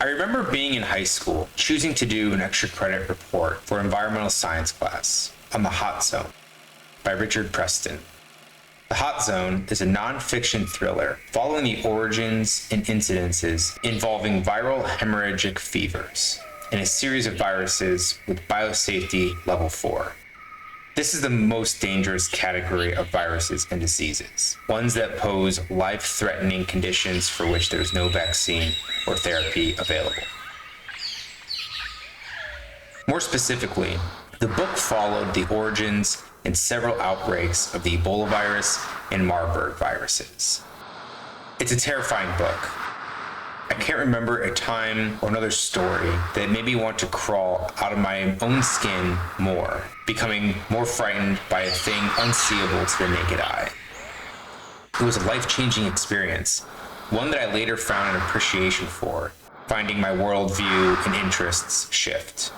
I remember being in high school, choosing to do an extra credit report for environmental science class on The Hot Zone by Richard Preston. The Hot Zone is a non-fiction thriller following the origins and incidences involving viral hemorrhagic fevers and a series of viruses with biosafety level 4. This is the most dangerous category of viruses and diseases, ones that pose life-threatening conditions for which there is no vaccine or therapy available. More specifically, the book followed the origins and several outbreaks of the Ebola virus and Marburg viruses. It's a terrifying book. I can't remember a time or another story that made me want to crawl out of my own skin more, becoming more frightened by a thing unseeable to the naked eye. It was a life-changing experience, one that I later found an appreciation for, finding my worldview and interests shift.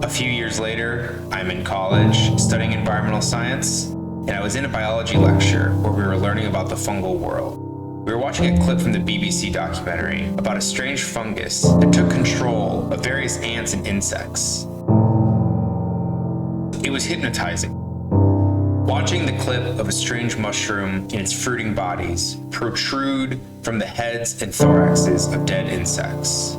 A few years later, I'm in college studying environmental science, and I was in a biology lecture where we were learning about the fungal world. We were watching a clip from the BBC documentary about a strange fungus that took control of various ants and insects. It was hypnotizing. Watching the clip of a strange mushroom and its fruiting bodies protrude from the heads and thoraxes of dead insects.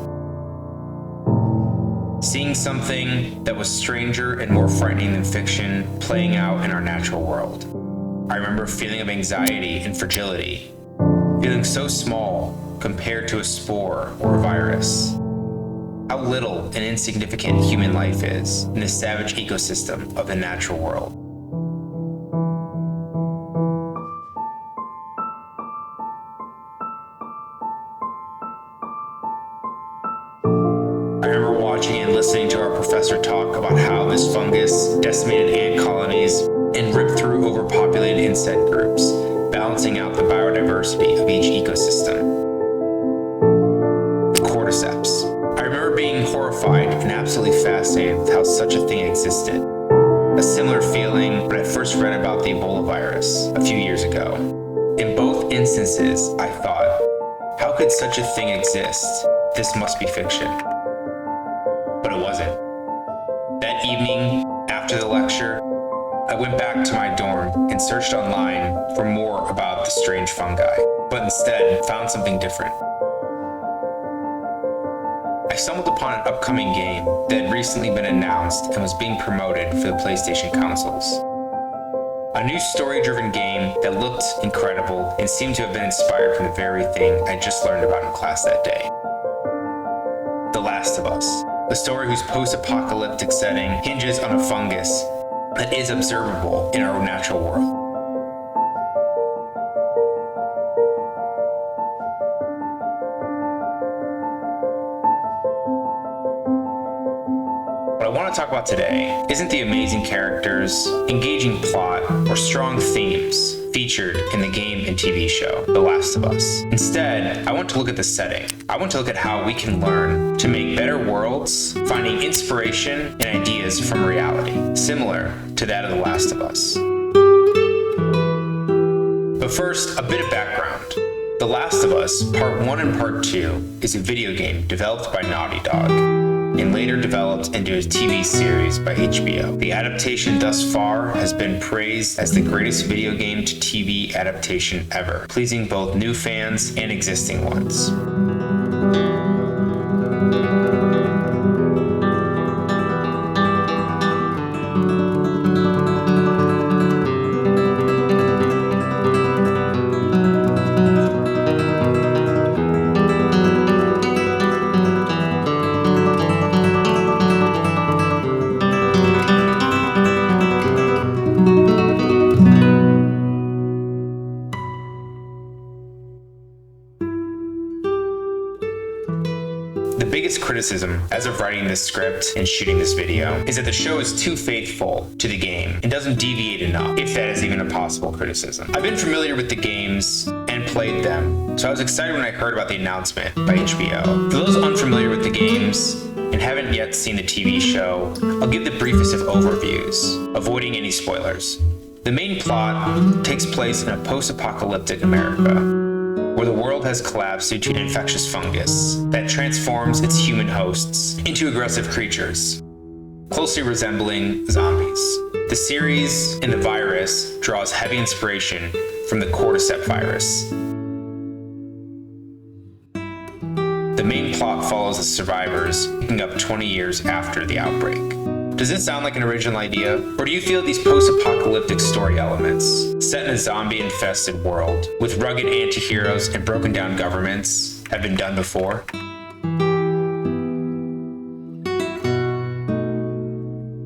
Seeing something that was stranger and more frightening than fiction playing out in our natural world. I remember a feeling of anxiety and fragility, feeling so small compared to a spore or a virus. How little and insignificant human life is in the savage ecosystem of the natural world. I remember watching and listening to our professor talk about how this fungus decimated ant colonies and ripped through overpopulated insect groups, balancing out the biodiversity of each ecosystem. The cordyceps. I remember being horrified and absolutely fascinated with how such a thing existed. A similar feeling when I first read about the Ebola virus a few years ago. In both instances, I thought, how could such a thing exist? This must be fiction. But it wasn't. That evening, after the lecture, I went back to my dorm and searched online for more about the strange fungi, but instead found something different. I stumbled upon an upcoming game that had recently been announced and was being promoted for the PlayStation consoles. A new story-driven game that looked incredible and seemed to have been inspired from the very thing I just learned about in class that day. The Last of Us. A story whose post-apocalyptic setting hinges on a fungus that is observable in our natural world. What I want to talk about today isn't the amazing characters, engaging plot, or strong themes featured in the game and TV show, The Last of Us. Instead, I want to look at the setting. I want to look at how we can learn to make better worlds, finding inspiration and ideas from reality, similar to that of The Last of Us. But first, a bit of background. The Last of Us, Part 1 and Part 2, is a video game developed by Naughty Dog, and later developed into a TV series by HBO. The adaptation thus far has been praised as the greatest video game to TV adaptation ever, pleasing both new fans and existing ones. The biggest criticism as of writing this script and shooting this video is that the show is too faithful to the game and doesn't deviate enough, if that is even a possible criticism. I've been familiar with the games and played them, so I was excited when I heard about the announcement by HBO. For those unfamiliar with the games and haven't yet seen the TV show, I'll give the briefest of overviews, avoiding any spoilers. The The main plot takes place in a post-apocalyptic America, where the world has collapsed due to an infectious fungus that transforms its human hosts into aggressive creatures, closely resembling zombies. The series and the virus draws heavy inspiration from the cordyceps virus. The main plot follows the survivors picking up 20 years after the outbreak. Does it sound like an original idea? Or do you feel these post-apocalyptic story elements, set in a zombie-infested world, with rugged anti-heroes and broken-down governments, have been done before?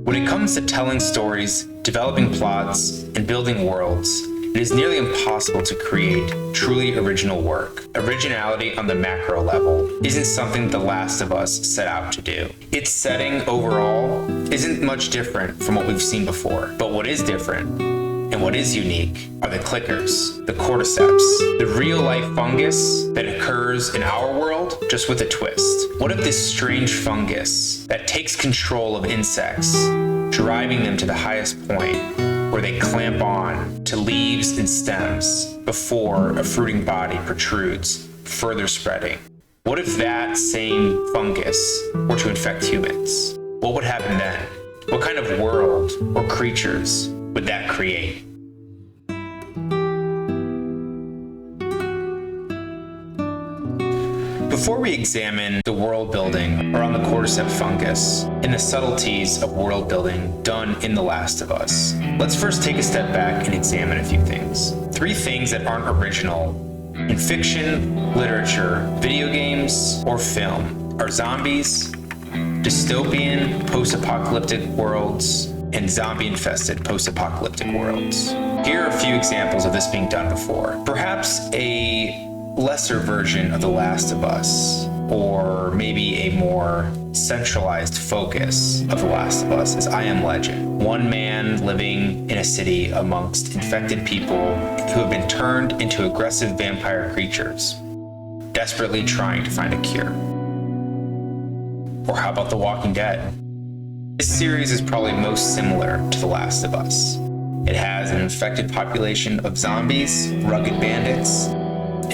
When it comes to telling stories, developing plots, and building worlds, it is nearly impossible to create truly original work. Originality on the macro level isn't something The Last of Us set out to do. Its setting overall isn't much different from what we've seen before. But what is different, and what is unique, are the clickers, the cordyceps, the real-life fungus that occurs in our world, just with a twist. What if this strange fungus that takes control of insects, driving them to the highest point, where they clamp on to leaves and stems before a fruiting body protrudes, further spreading? What if that same fungus were to infect humans? What would happen then? What kind of world or creatures would that create? Before we examine the world building around the cordyceps fungus and the subtleties of world building done in The Last of Us, let's first take a step back and examine a few things. 3 things that aren't original in fiction, literature, video games, or film are zombies, dystopian post-apocalyptic worlds, and zombie-infested post-apocalyptic worlds. Here are a few examples of this being done before. Perhaps a lesser version of The Last of Us, or maybe a more centralized focus of The Last of Us, is I Am Legend. One man living in a city amongst infected people who have been turned into aggressive vampire creatures, desperately trying to find a cure. Or how about The Walking Dead? This series is probably most similar to The Last of Us. It has an infected population of zombies, rugged bandits,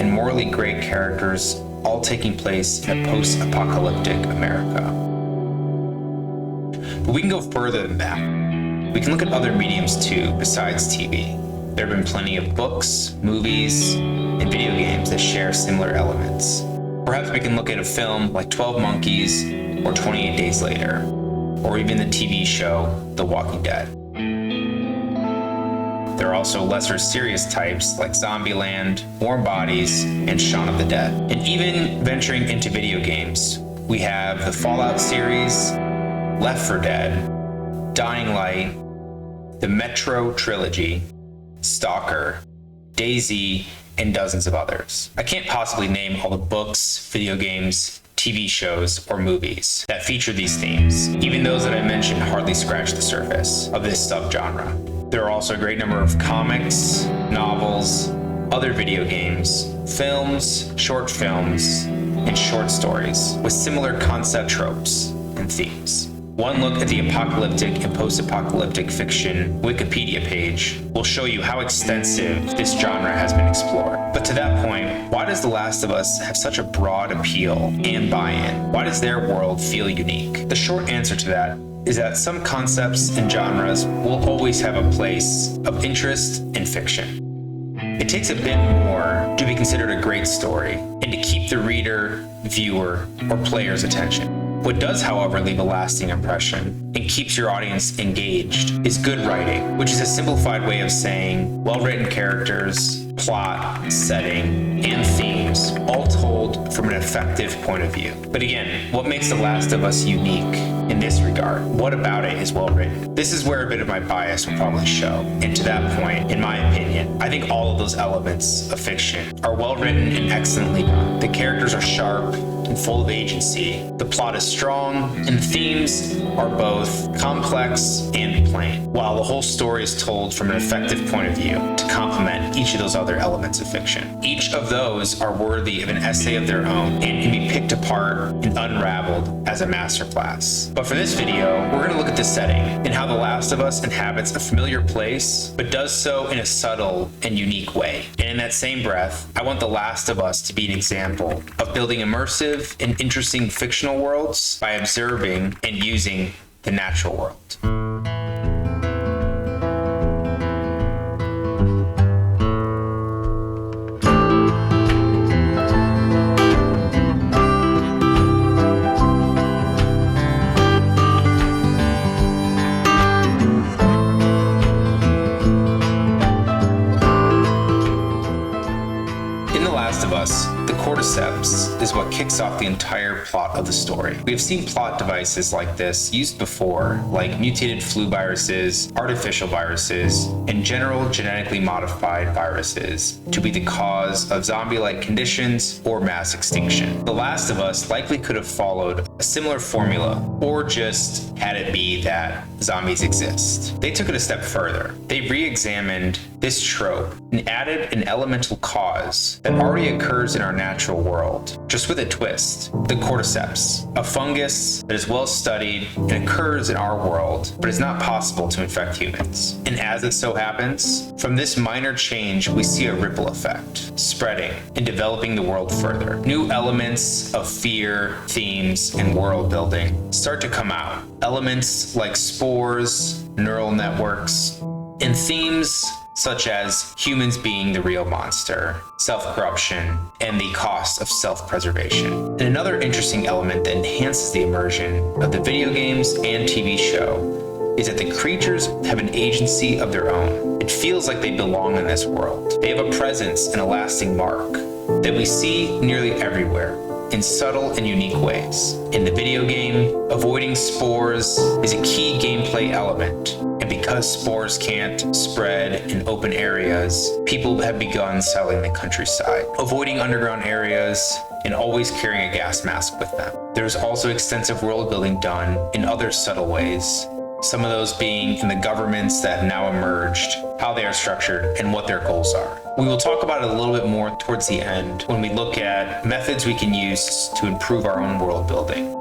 and morally great characters, all taking place in a post-apocalyptic America. But we can go further than that. We can look at other mediums too, besides TV. There have been plenty of books, movies, and video games that share similar elements. Perhaps we can look at a film like 12 Monkeys or 28 Days Later, or even the TV show The Walking Dead. There are also lesser serious types like Zombieland, Warm Bodies, and Shaun of the Dead. And even venturing into video games, we have the Fallout series, Left 4 Dead, Dying Light, the Metro trilogy, Stalker, DayZ, and dozens of others. I can't possibly name all the books, video games, TV shows, or movies that feature these themes. Even those that I mentioned hardly scratch the surface of this subgenre. There are also a great number of comics, novels, other video games, films, short films, and short stories with similar concept tropes and themes. One look at the apocalyptic and post-apocalyptic fiction Wikipedia page will show you how extensive this genre has been explored. But to that point, why does The Last of Us have such a broad appeal and buy-in? Why does their world feel unique? The short answer to that is that some concepts and genres will always have a place of interest in fiction. It takes a bit more to be considered a great story and to keep the reader, viewer, or player's attention. What does, however, leave a lasting impression and keeps your audience engaged is good writing, which is a simplified way of saying well-written characters, plot, setting, and themes, all told from an effective point of view. But again, what makes The Last of Us unique in this regard? What about it is well written? This is where a bit of my bias will probably show. And to that point, in my opinion, I think all of those elements of fiction are well written and excellently done. The characters are sharp, and full of agency. The plot is strong, and the themes are both complex and plain, while the whole story is told from an effective point of view to complement each of those other elements of fiction. Each of those are worthy of an essay of their own and can be picked apart and unraveled as a masterclass. But for this video, we're going to look at the setting and how The Last of Us inhabits a familiar place, but does so in a subtle and unique way. And in that same breath, I want The Last of Us to be an example of building immersive and interesting fictional worlds by observing and using the natural world. The cordyceps is what kicks off the entire plot of the story. We have seen plot devices like this used before, like mutated flu viruses, artificial viruses, and general genetically modified viruses to be the cause of zombie-like conditions or mass extinction. The Last of Us likely could have followed a similar formula, or just had it be that zombies exist. They took it a step further. They re-examined this trope and added an elemental cause that already occurs in our natural world, just with a twist. The cordyceps, a fungus that is well studied and occurs in our world, but is not possible to infect humans. And as it so happens, from this minor change, we see a ripple effect, spreading and developing the world further. New elements of fear, themes, and world building start to come out. Elements like spores, neural networks, and themes such as humans being the real monster, self-corruption, and the cost of self-preservation. And another interesting element that enhances the immersion of the video games and TV show is that the creatures have an agency of their own. It feels like they belong in this world. They have a presence and a lasting mark that we see nearly everywhere in subtle and unique ways. In the video game, avoiding spores is a key gameplay element. And because spores can't spread in open areas, people have begun selling the countryside, avoiding underground areas, and always carrying a gas mask with them. There's also extensive world building done in other subtle ways, some of those being in the governments that have now emerged, how they are structured, and what their goals are. We will talk about it a little bit more towards the end when we look at methods we can use to improve our own world building.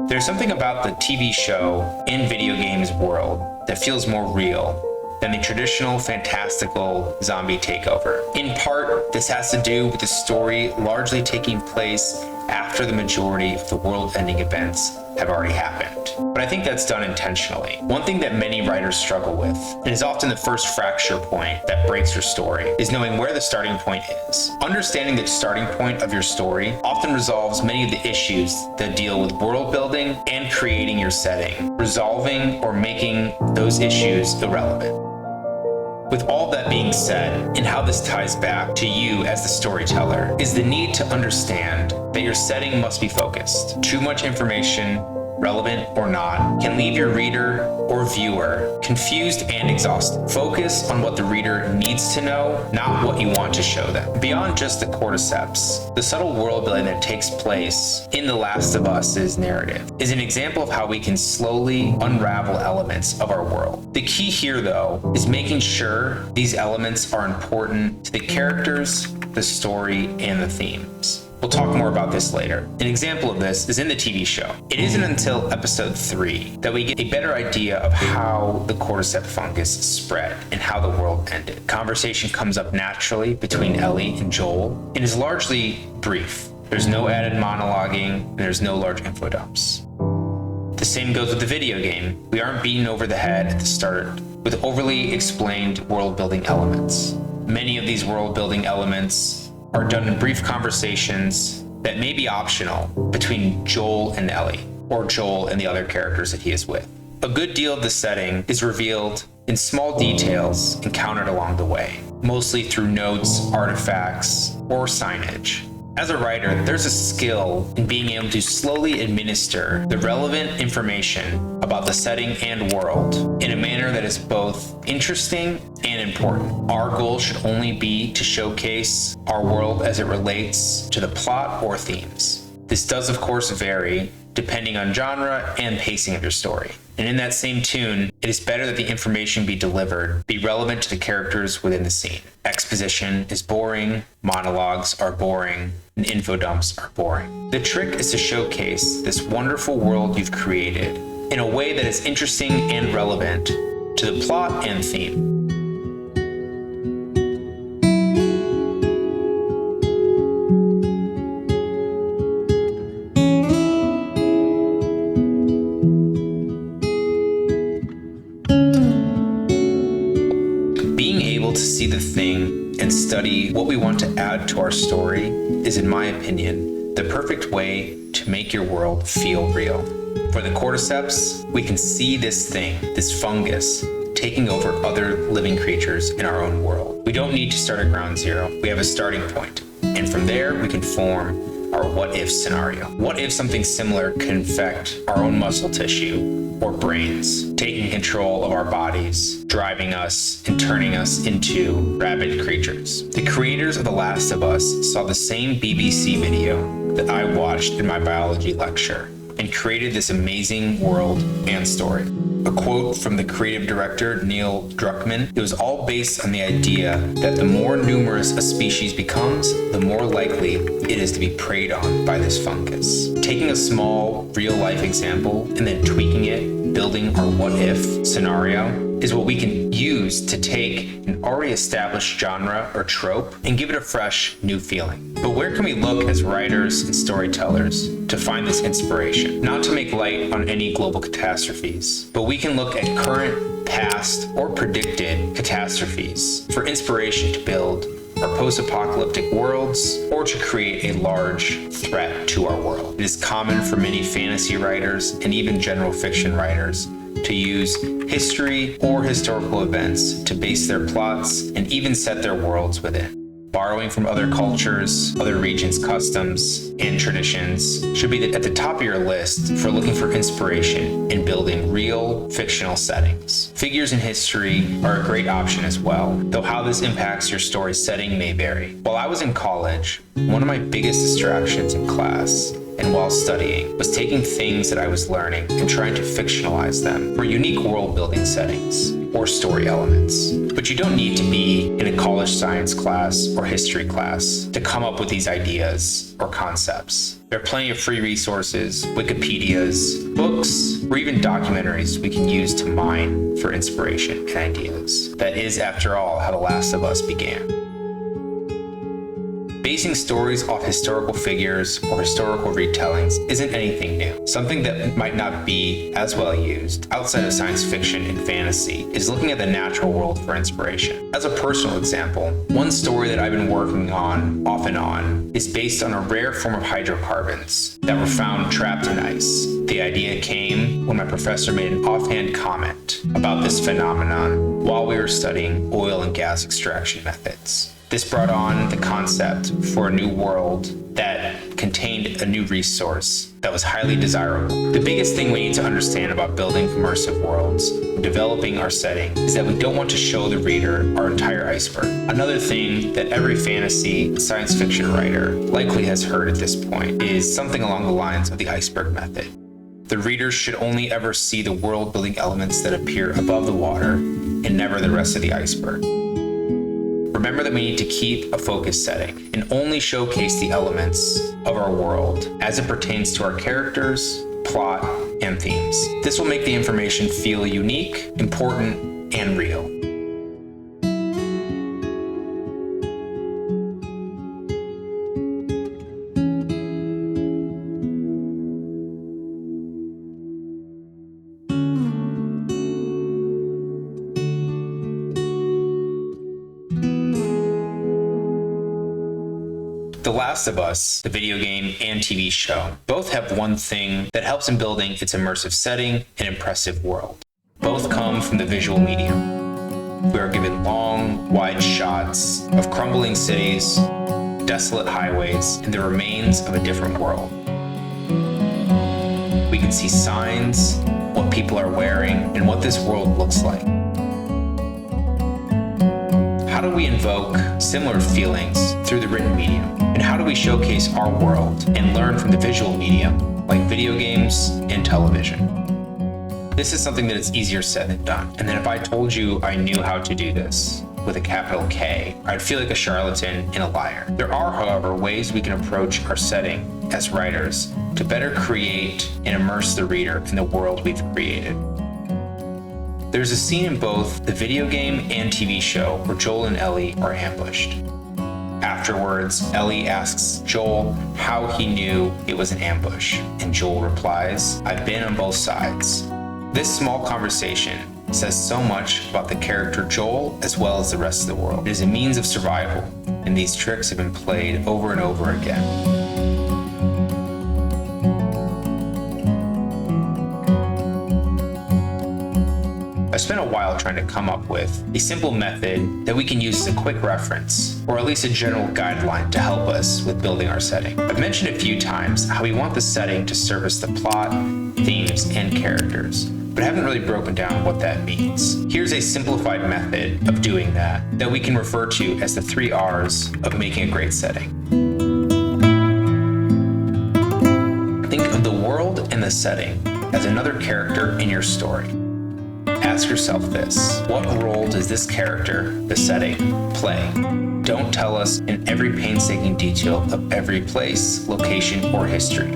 There's something about the TV show and video games world that feels more real than the traditional fantastical zombie takeover. In part, this has to do with the story largely taking place after the majority of the world-ending events have already happened. But I think that's done intentionally. One thing that many writers struggle with, and is often the first fracture point that breaks your story, is knowing where the starting point is. Understanding the starting point of your story often resolves many of the issues that deal with world building and creating your setting, resolving or making those issues irrelevant. With all that being said, and how this ties back to you as the storyteller, is the need to understand that your setting must be focused. Too much information, relevant or not, can leave your reader or viewer confused and exhausted. Focus on what the reader needs to know, not what you want to show them. Beyond just the cordyceps, the subtle world building that takes place in The Last of Us's narrative is an example of how we can slowly unravel elements of our world. The key here, though, is making sure these elements are important to the characters, the story, and the themes. We'll talk more about this later. An example of this is in the TV show. It isn't until episode 3 that we get a better idea of how the cordyceps fungus spread and how the world ended. Conversation comes up naturally between Ellie and Joel and is largely brief. There's no added monologuing and there's no large info dumps. The same goes with the video game. We aren't beaten over the head at the start with overly explained world building elements. Many of these world building elements are done in brief conversations that may be optional between Joel and Ellie, or Joel and the other characters that he is with. A good deal of the setting is revealed in small details encountered along the way, mostly through notes, artifacts, or signage. As a writer, there's a skill in being able to slowly administer the relevant information about the setting and world in a manner that is both interesting and important. Our goal should only be to showcase our world as it relates to the plot or themes. This does of course vary depending on genre and pacing of your story. And in that same tune, it is better that the information be delivered, be relevant to the characters within the scene. Exposition is boring, monologues are boring, and info dumps are boring. The trick is to showcase this wonderful world you've created in a way that is interesting and relevant to the plot and theme. Being able to see the thing and study what we want to add to our story is, in my opinion, the perfect way to make your world feel real. For the cordyceps, we can see this thing, this fungus, taking over other living creatures in our own world. We don't need to start at ground zero. We have a starting point. And from there, we can form our what-if scenario. What if something similar could infect our own muscle tissue or brains, taking control of our bodies, driving us and turning us into rabid creatures? The creators of The Last of Us saw the same BBC video that I watched in my biology lecture and created this amazing world and story. A quote from the creative director, Neil Druckmann: "It was all based on the idea that the more numerous a species becomes, the more likely it is to be preyed on by this fungus." Taking a small, real-life example and then tweaking it, building our what-if scenario, is what we can use to take an already established genre or trope and give it a fresh, new feeling. But where can we look as writers and storytellers to find this inspiration? Not to make light on any global catastrophes, but we can look at current, past, or predicted catastrophes for inspiration to build our post-apocalyptic worlds or to create a large threat to our world. It is common for many fantasy writers and even general fiction writers to use history or historical events to base their plots and even set their worlds within. Borrowing from other cultures, other regions' customs, and traditions should be at the top of your list for looking for inspiration in building real, fictional settings. Figures in history are a great option as well, though how this impacts your story's setting may vary. While I was in college, one of my biggest distractions in class and while studying was taking things that I was learning and trying to fictionalize them for unique world-building settings or story elements. But you don't need to be in a college science class or history class to come up with these ideas or concepts. There are plenty of free resources, Wikipedias, books, or even documentaries we can use to mine for inspiration and ideas. That is, after all, how The Last of Us began. Basing stories off historical figures or historical retellings isn't anything new. Something that might not be as well used outside of science fiction and fantasy is looking at the natural world for inspiration. As a personal example, one story that I've been working on off and on is based on a rare form of hydrocarbons that were found trapped in ice. The idea came when my professor made an offhand comment about this phenomenon while we were studying oil and gas extraction methods. This brought on the concept for a new world that contained a new resource that was highly desirable. The biggest thing we need to understand about building immersive worlds and developing our setting is that we don't want to show the reader our entire iceberg. Another thing that every fantasy and science fiction writer likely has heard at this point is something along the lines of the iceberg method. The readers should only ever see the world-building elements that appear above the water and never the rest of the iceberg. Remember that we need to keep a focus setting and only showcase the elements of our world as it pertains to our characters, plot, and themes. This will make the information feel unique, important, and real. The Last of Us, the video game and TV show, both have one thing that helps in building its immersive setting and impressive world. Both come from the visual medium. We are given long, wide shots of crumbling cities, desolate highways, and the remains of a different world. We can see signs, what people are wearing, and what this world looks like. How do we invoke similar feelings through the written medium? And And how do we showcase our world and learn from the visual medium like video games and television? This is something that is easier said than done. And then if I told you I knew how to do this with a capital K, I'd feel like a charlatan and a liar. There are, however, ways we can approach our setting as writers to better create and immerse the reader in the world we've created. There's a scene in both the video game and TV show where Joel and Ellie are ambushed. Afterwards, Ellie asks Joel how he knew it was an ambush, and Joel replies, "I've been on both sides." This small conversation says so much about the character Joel as well as the rest of the world. It is a means of survival, and these tricks have been played over and over again. I spent a while trying to come up with a simple method that we can use as a quick reference, or at least a general guideline to help us with building our setting. I've mentioned a few times how we want the setting to service the plot, themes, and characters, but I haven't really broken down what that means. Here's a simplified method of doing that we can refer to as the 3 R's of making a great setting. Think of the world and the setting as another character in your story. Ask yourself this: what role does this character, the setting, play? Don't tell us in every painstaking detail of every place, location, or history.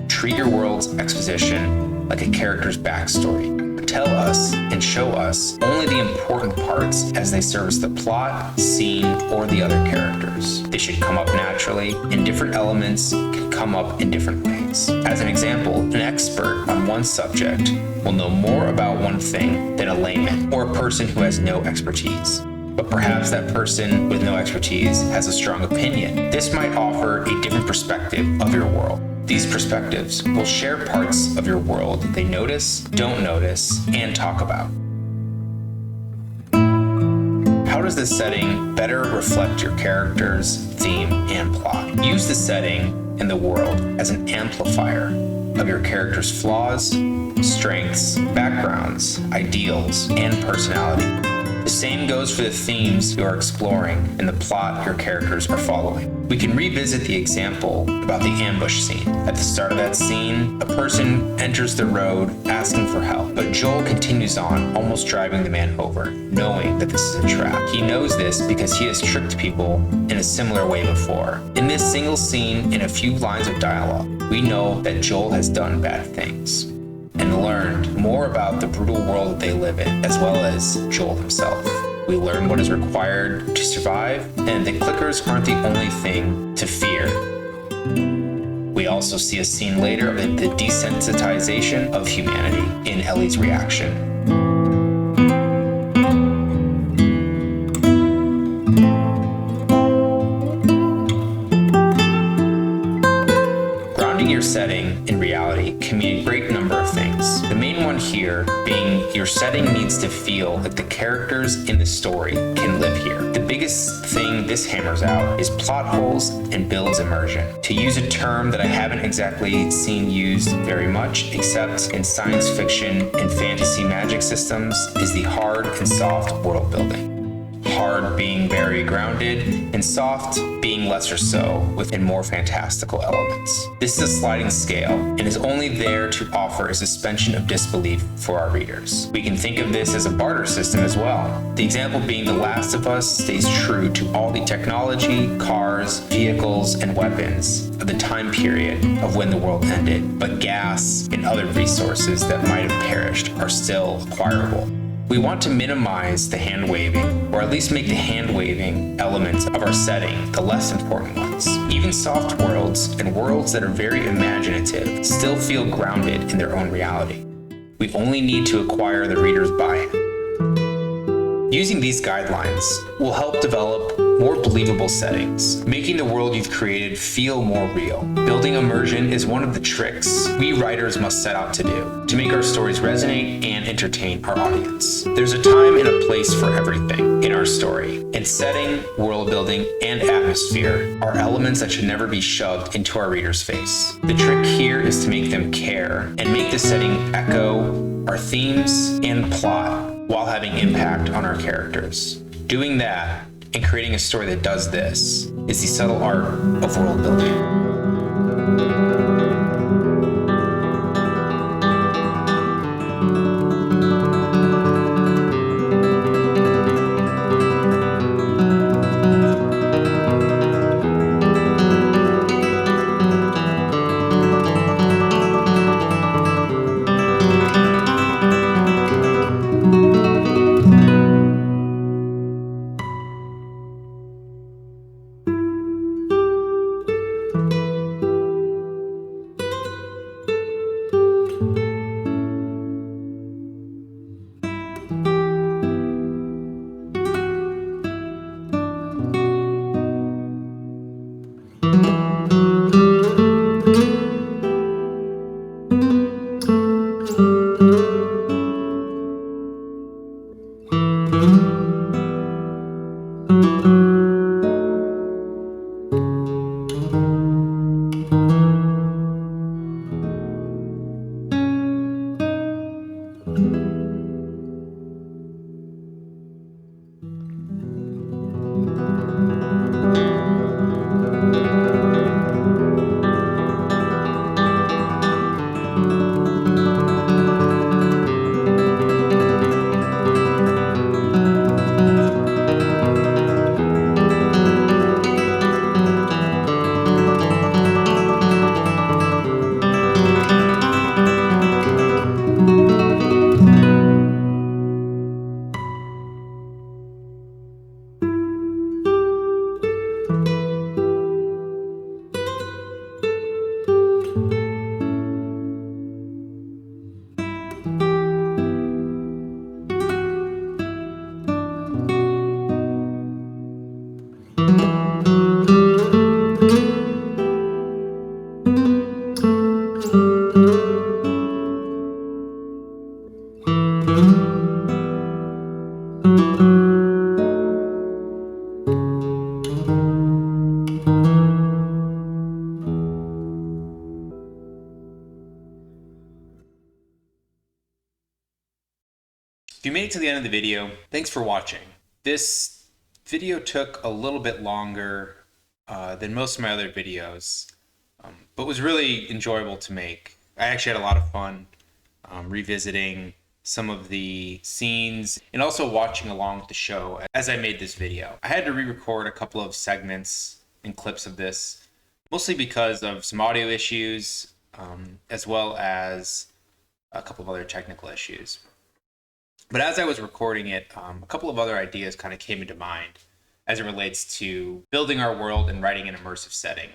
Treat your world's exposition like a character's backstory. Tell us and show us only the important parts as they service the plot, scene, or the other characters. They should come up naturally, and different elements can come up in different ways. As an example, an expert on one subject will know more about one thing than a layman or a person who has no expertise. But perhaps that person with no expertise has a strong opinion. This might offer a different perspective of your world. These perspectives will share parts of your world they notice, don't notice, and talk about. How does the setting better reflect your characters, theme, and plot? Use the setting and the world as an amplifier of your character's flaws, strengths, backgrounds, ideals, and personality. The same goes for the themes you are exploring and the plot your characters are following. We can revisit the example about the ambush scene. At the start of that scene, a person enters the road asking for help, but Joel continues on, almost driving the man over, knowing that this is a trap. He knows this because he has tricked people in a similar way before. In this single scene, in a few lines of dialogue, we know that Joel has done bad things and learned more about the brutal world that they live in, as well as Joel himself. We learn what is required to survive, and the clickers aren't the only thing to fear. We also see a scene later of the desensitization of humanity in Ellie's reaction. Your setting in reality can mean a great number of things. The main one here being your setting needs to feel like the characters in the story can live here. The biggest thing this hammers out is plot holes and builds immersion. To use a term that I haven't exactly seen used very much, except in science fiction and fantasy magic systems, is the hard and soft world building. Hard being very grounded, and soft being lesser so, within more fantastical elements. This is a sliding scale, and is only there to offer a suspension of disbelief for our readers. We can think of this as a barter system as well. The example being The Last of Us stays true to all the technology, cars, vehicles, and weapons of the time period of when the world ended, but gas and other resources that might have perished are still acquirable. We want to minimize the hand-waving, or at least make the hand-waving elements of our setting the less important ones. Even soft worlds and worlds that are very imaginative still feel grounded in their own reality. We only need to acquire the reader's buy-in. Using these guidelines will help develop more believable settings, making the world you've created feel more real. Building immersion is one of the tricks we writers must set out to do to make our stories resonate and entertain our audience. There's a time and a place for everything in our story, and setting, world building, and atmosphere are elements that should never be shoved into our reader's face. The trick here is to make them care and make the setting echo our themes and plot while having impact on our characters. Doing that and creating a story that does this is the subtle art of world building. If you made it to the end of the video, thanks for watching. This video took a little bit longer than most of my other videos, but was really enjoyable to make. I actually had a lot of fun revisiting some of the scenes and also watching along with the show as I made this video. I had to re-record a couple of segments and clips of this, mostly because of some audio issues, as well as a couple of other technical issues. But as I was recording it, a couple of other ideas kind of came into mind as it relates to building our world and writing an immersive setting.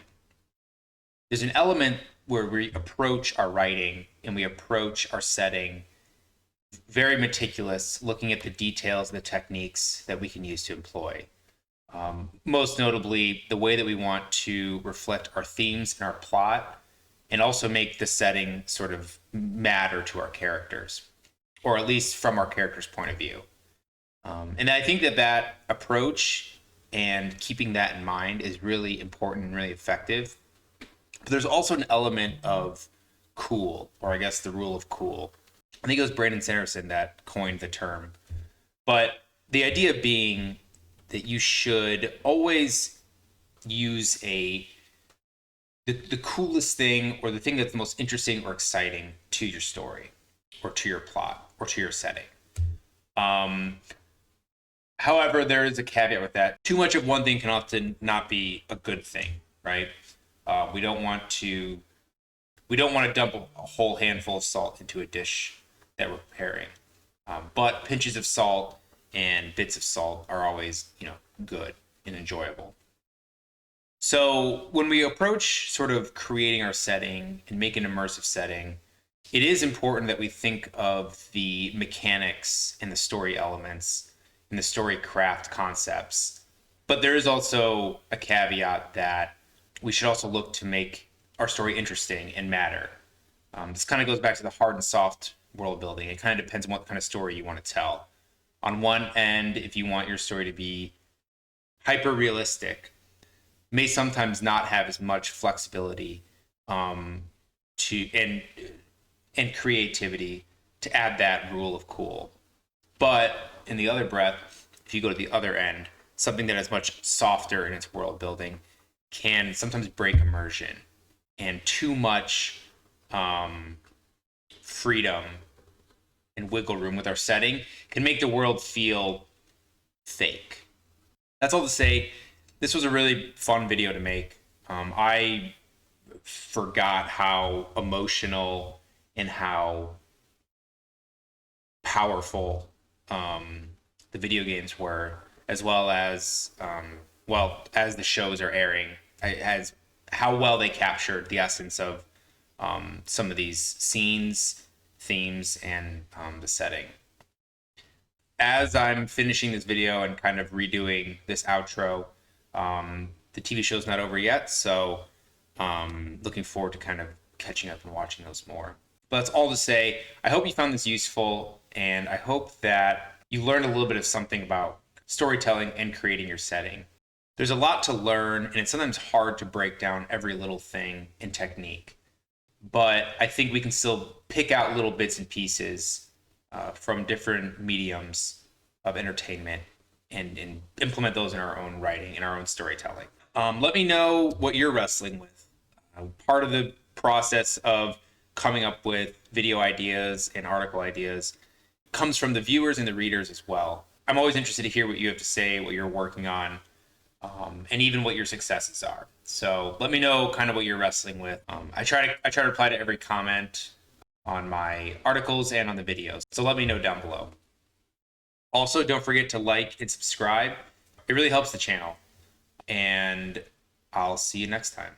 There's an element where we approach our writing and we approach our setting very meticulous, looking at the details and the techniques that we can use to employ. Most notably, the way that we want to reflect our themes and our plot, and also make the setting sort of matter to our characters, or at least from our character's point of view. And I think that approach and keeping that in mind is really important and really effective. But there's also an element of cool, or I guess the rule of cool. I think it was Brandon Sanderson that coined the term. But the idea being that you should always use the coolest thing, or the thing that's the most interesting or exciting to your story, or to your plot, or to your setting. However, there is a caveat with that. Too much of one thing can often not be a good thing, right? We don't want to dump a whole handful of salt into a dish that we're preparing. But pinches of salt and bits of salt are always, good and enjoyable. So when we approach sort of creating our setting and make an immersive setting, it is important that we think of the mechanics and the story elements and the story craft concepts. But there is also a caveat that we should also look to make our story interesting and matter. This kind of goes back to the hard and soft world building. It kind of depends on what kind of story you want to tell. On one end, if you want your story to be hyper realistic, may sometimes not have as much flexibility and creativity to add that rule of cool. But in the other breath, if you go to the other end, something that is much softer in its world building can sometimes break immersion, and too much freedom and wiggle room with our setting can make the world feel fake. That's all to say, this was a really fun video to make. I forgot how emotional and how powerful the video games were, as well as as the shows are airing, as how well they captured the essence of some of these scenes, themes, and the setting. As I'm finishing this video and kind of redoing this outro, the TV show's not over yet, so looking forward to kind of catching up and watching those more. But that's all to say, I hope you found this useful, and I hope that you learned a little bit of something about storytelling and creating your setting. There's a lot to learn, and it's sometimes hard to break down every little thing in technique. But I think we can still pick out little bits and pieces from different mediums of entertainment and implement those in our own writing, in our own storytelling. Let me know what you're wrestling with. Part of the process of coming up with video ideas and article ideas comes from the viewers and the readers as well. I'm always interested to hear what you have to say, what you're working on, and even what your successes are. So let me know kind of what you're wrestling with. I try to reply to every comment on my articles and on the videos. So let me know down below. Also, don't forget to like and subscribe. It really helps the channel. And I'll see you next time.